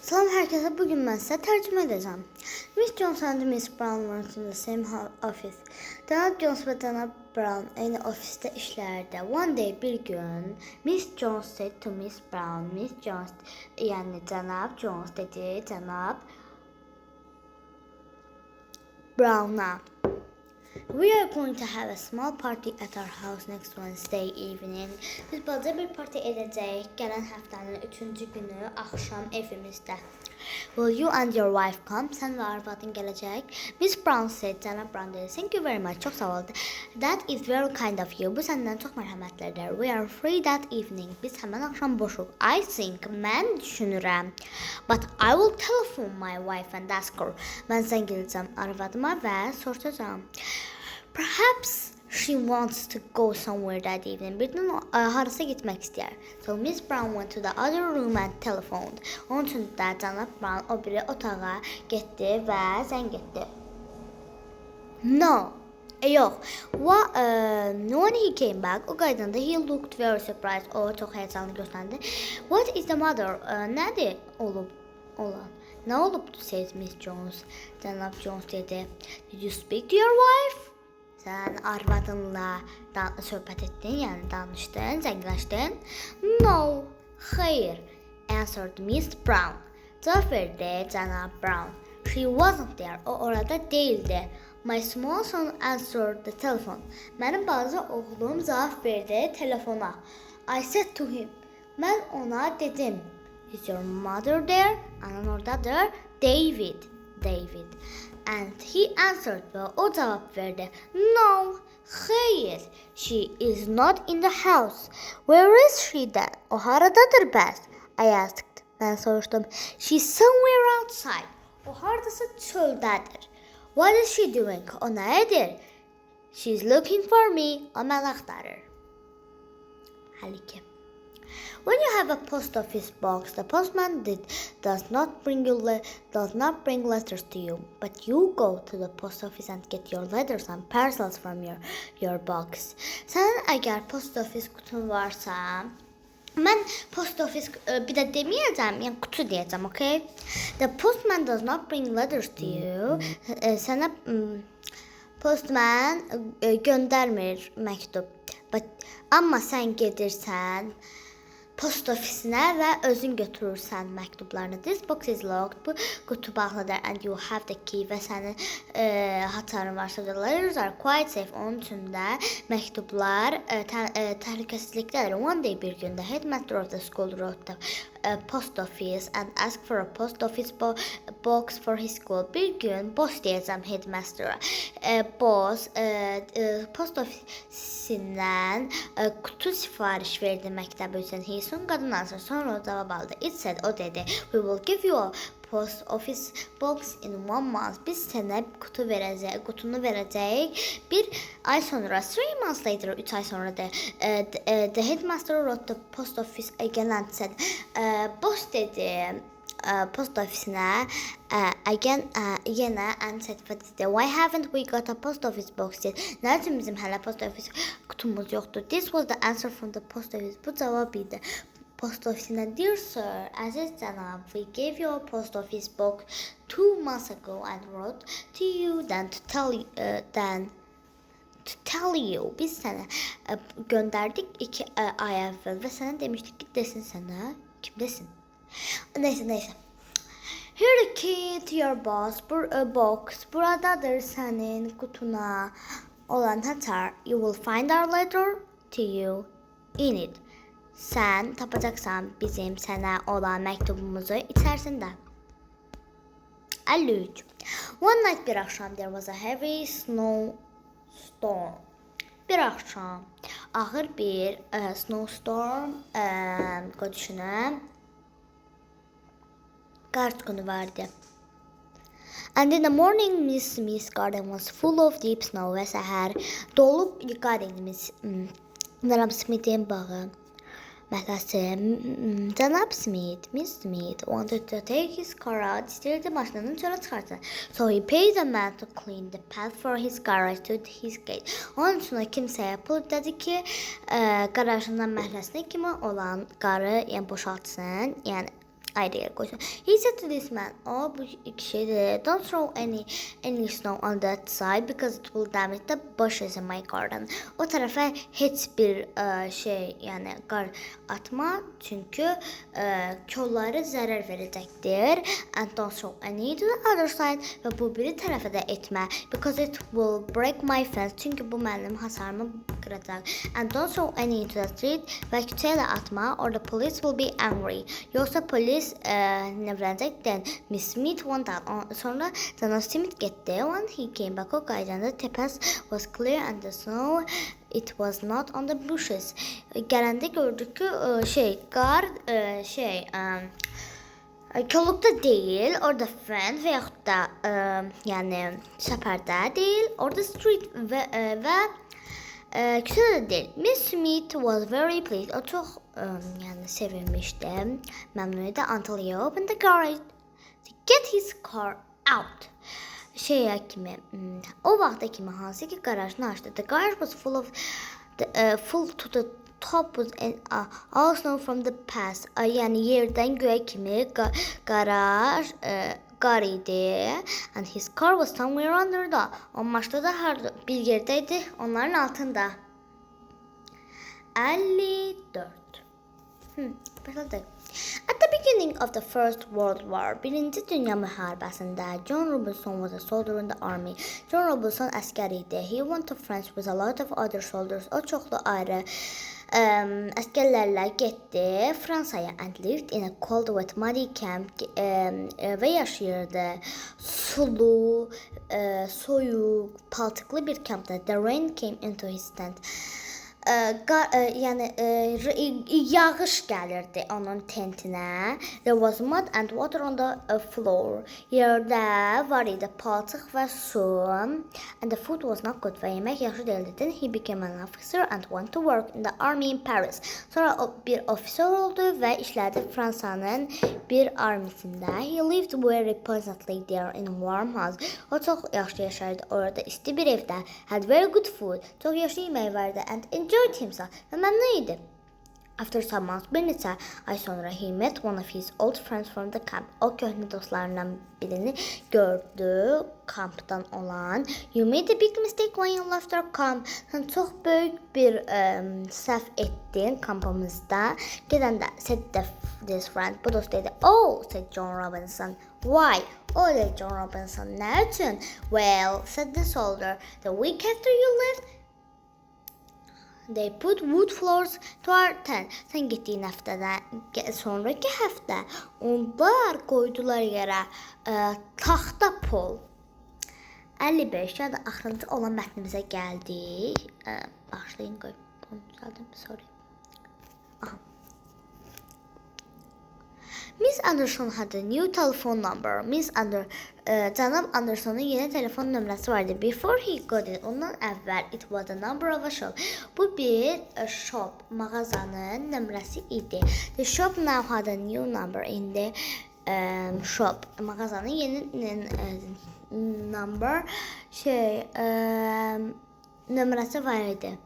Salam herkese. Bugün ben size tercüme edeceğim. Miss Jones and Miss Brown went to the same office. Cənab Jones ve Cənab Brown aynı ofiste işlerdi. One day bir gün Miss Jones said to Miss Brown. Miss Jones yani Cənab Jones dedi Cənab Brown'a. We are going to have a small party at our house next Wednesday evening. Biz balaca bir parti edəcəyik gələn həftənin 3-cü günü axşam evimizdə. Will you and your wife come? Sən və arvadın gələcək. Miss Brown said, Cənab Brown dedi, thank you very much, çox sağ ol. That is very kind of you. Bu səndən çox mərhəmətlidir. We are free that evening. Biz həmən axşam boşuq. I think, mən düşünürəm. But I will telephone my wife and ask her. Mən zəng edəcəm arvadıma və soruşacağam. Perhaps she wants to go somewhere that evening. Birdən harasa gitmək istəyər. So Miss Brown went to the other room and telephoned. Onun üçün də Cənab Brown o biri otağa getdi və zəng etdi. Yox. When he came back, o qaydanda he looked very surprised. O çox həyəcanlı göstərdi. What is the matter? Nədir olan? Nə olubdu, says Miss Jones. Cənab Jones dedi. Did you speak to your wife? Sən arvadınla söhbət etdin, yəni danışdın, zəngləşdin? No, xeyr, answered Miss Brown. Cavab verdi Cənab Brown. She wasn't there, o orada değildi. My small son answered the telephone. Mənim balaca oğlum cavab verdi telefona. I said to him, mən ona dedim. Is your mother there? Anan oradadır. David. And he answered və o cavab verdi. No, xeyr, she is not in the house. Where is she then? O haradadır bəs? I asked. Mən soruşdum. She's somewhere outside. O haradasa çöldədir. What is she doing? O nə edir? She's looking for me. O məni axtarır. Həll 2. When you have a post office box, the postman does not bring letters to you, but you go to the post office and get your letters and parcels from your box. Sənin əgər post office qutun varsa, mən post office bir də deməyəcəm, yəni qutu deyəcəm, okay? The postman does not bring letters to you. Sənə postman göndərmir məktub. Amma sən gedirsən post ofisinə və özün götürürsən məktublarını. This box is locked. Bu qutu bağlıdır and you have the key və sənin haçarın varsa. The letters are quite safe. Onun üçün də məktublar təhlükəsizlikdədir. One day bir gündə headmaster of the school wrote the post office and asked for a post office box for his school. Bir gün boss deyəcəm headmaster'a. Boss post ofisindən qutu sifariş verdi məktəbə üçün. Son qadın answer. Sonra o cavab aldı. It said, o dedi. We will give you a post office box in 1 month. Biz sənə qutunu verəcəyik. Bir ay sonra, 3 months later, 3 ay sonra the headmaster wrote the post office again and said, boss dedi post ofisinə yenə and said, why haven't we got a post office box yet? Nə üçün bizim hələ post office qutumuz yoxdur? This was the answer from the post office. Bu cavab idi. Post ofisindən, dear sir, əziz cənab, we gave you a post office box 2 months ago and wrote to you to tell you. Biz sənə göndərdik 2 ay əvvəl və sənə demişdik ki, desin sənə, kim desin? Neyse. Here the key to your box. Buradadır sənin qutuna olan haçar. You will find our letter to you in it. Sən tapacaqsan bizim sənə olan məktubumuzu içərisində. 53. One night bir axşam there was a heavy snowstorm. Bir axşam ağır bir snowstorm düşünün. Qar çıxını vardı. And in the morning Miss Smith's garden was full of deep snow. Və səhər dolub gardenimiz Cənab Smith'in bağı məhləsi. Cənab Smith, Miss Smith wanted to take his car out. İstəyirdi maşınını çölə çıxartsın. So he paid a man to clean the path for his garage to his gate. Onun üçün kimsəyə pul dedi ki, qarajından məhləsinə kimi olan qarı boşaltsın. Yəni ayrıya qoysun. He said to this man, o bu kişi dedi, don't throw any snow on that side because it will damage the bushes in my garden. O tərəfə heç bir şey, yəni qar atma, çünki kolları zərər verəcəkdir. And don't throw any to the other side və bu biri tərəfə də etmə because it will break my fence, çünki bu mənim hasarımı qıracaq. And don't throw any into the street və küçəyə də atma or the police will be angry. Yoxsa polis nəvrənəcək. Then Miss Smith went out. Sonra Cənab Smith getdi. When he came back, o qayıdanda təpəs was clear and the snow it was not on the bushes. Gələndə gördük ki qar kolluqda deyil, orada fence və yaxud da yəni səpərdə deyil, orada street və küçədə deyil. Miss Smith was very pleased. O çox yəni sevinmişdi, məmnun idi until he opened the garage to get his car out. Kimi o vaxta kimi hansı ki qarajını açdı. The garage was full to the top was all snow from the past. Yəni yerdən göyə kimi qaraj qar idi. And his car was somewhere under the. O maşında da harda bir yerdəydi, onların altında. 54. Başladıq. At the beginning of the First World War, Birinci Dünya müharibəsində, John Robinson was a soldier in the army. John Robinson əskər idi. He went to France with a lot of other soldiers. O çoxlu ayrı əskərlərlə getdi Fransaya and lived in a cold wet muddy camp və yaşayırdı sulu, soyuq, paltıqlı bir kampda. The rain came into his tent. Yəni yağış gəlirdi onun tentinə. There was mud and water on the floor. Yerdə var idi palçıq və su. And the food was not good. Və yemək yaxşı deyildi. Then he became an officer and went to work in the army in Paris. Sonra o bir officer oldu və işlədi Fransanın bir armisində. He lived very pleasantly there in a warm house. O çox yaxşı yaşayırdı orada, isti bir evdə. Had very good food. Çox yaxşı yemək vardı and enjoyed himself və məmnun idi. After some months, bir neçə ay sonra he met one of his old friends from the camp. O köhnə dostlarından birini gördü kampdan olan. You made a big mistake when you left our camp. Sən çox böyük bir səhv etdin kampımızda. Gedəndə said this friend. Bu dost dedi. Oh, said John Robinson. Why? Oh, dedi John Robinson. Nə üçün? Well, said the soldier. The week after you left, they put wood floors to our tent. Sən getdiyin həftədən sonraki həftə onlar qoydular yerə taxta pol. 55 ya da axırıncı olan mətnimizə gəldik. Başlayın qoy. Bunu düzəldim. Sorry. Aha. Miss Anderson had a new telephone number. Cənab Anderson'un yeni telefon nömrəsi vardı. Before he got it, ondan əvvəl it was the number of a shop. Bu bir shop, mağazanın nömrəsi idi. The shop now had a new number in the shop. Mağazanın yeni number nömrəsi var idi.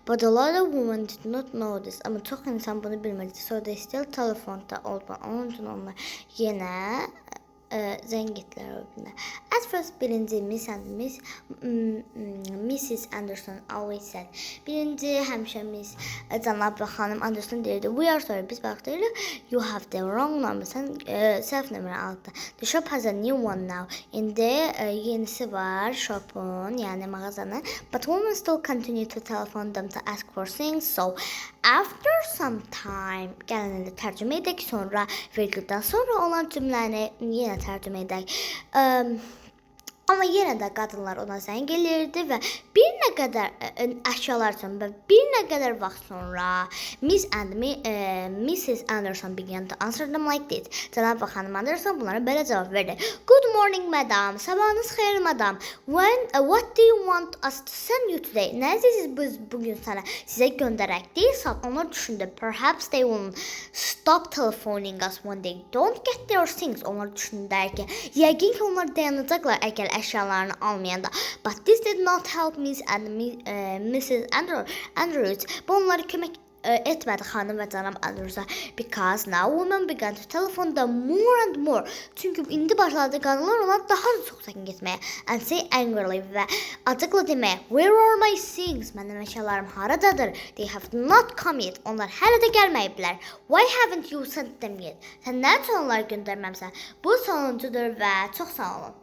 But a lot of women did not know this. Amma çox insan bunu bilmirdi. So they still telefonda oldu. Onun üçün onlar yenə zəng etdilər öbürünə. At first, birinci Mrs. Anderson always said. Birinci həmişə Miss Cənab xanım Anderson deyirdi. We are sorry, biz baxdırıq. You have the wrong number. Sən səhv nömrə aldın. The shop has a new one now. İndi yenisi var shopun, yəni mağazanın. But women still continue to telephone them to ask for things. So after some time, gəlin indi tərcümə edək, sonra virgüldən sonra olan cümləni yenə tərcümə edək. Amma yenə də qadınlar ona zəng eləyirdi və bir nə qədər əşyalar üçün və bir nə qədər vaxt sonra Mrs. Anderson began to answer them like this. Cənab xanım Anderson bunlara belə cavab verdi. Good morning, madam. Sabahınız xeyir, madam. What do you want us to send you today? Nə istəyirsiniz biz bugün sizə göndərək? Deyilsə, onlar düşündü. Perhaps they will stop telephoning us when they don't get their things. Onlar düşündülər ki, yəqin ki, onlar dayanacaqlar əgər əşyalarını almayanda. But this did not help Miss and Mrs. Andrews. Bu onları kömək etmədi xanım və cənab Andrewsa. Because now women began to telephone them more and more. Çünki indi başladı qadınlar ona daha da çox çəkin getməyə. And say angrily və acıqla deməyə. Where are my things? Mənim əşyalarım haradadır? They have not come yet. Onlar hələ də gəlməyiblər. Why haven't you sent them yet? Sən nə üçün onları göndərməmsən? Bu sonuncudur və çox sağ olun.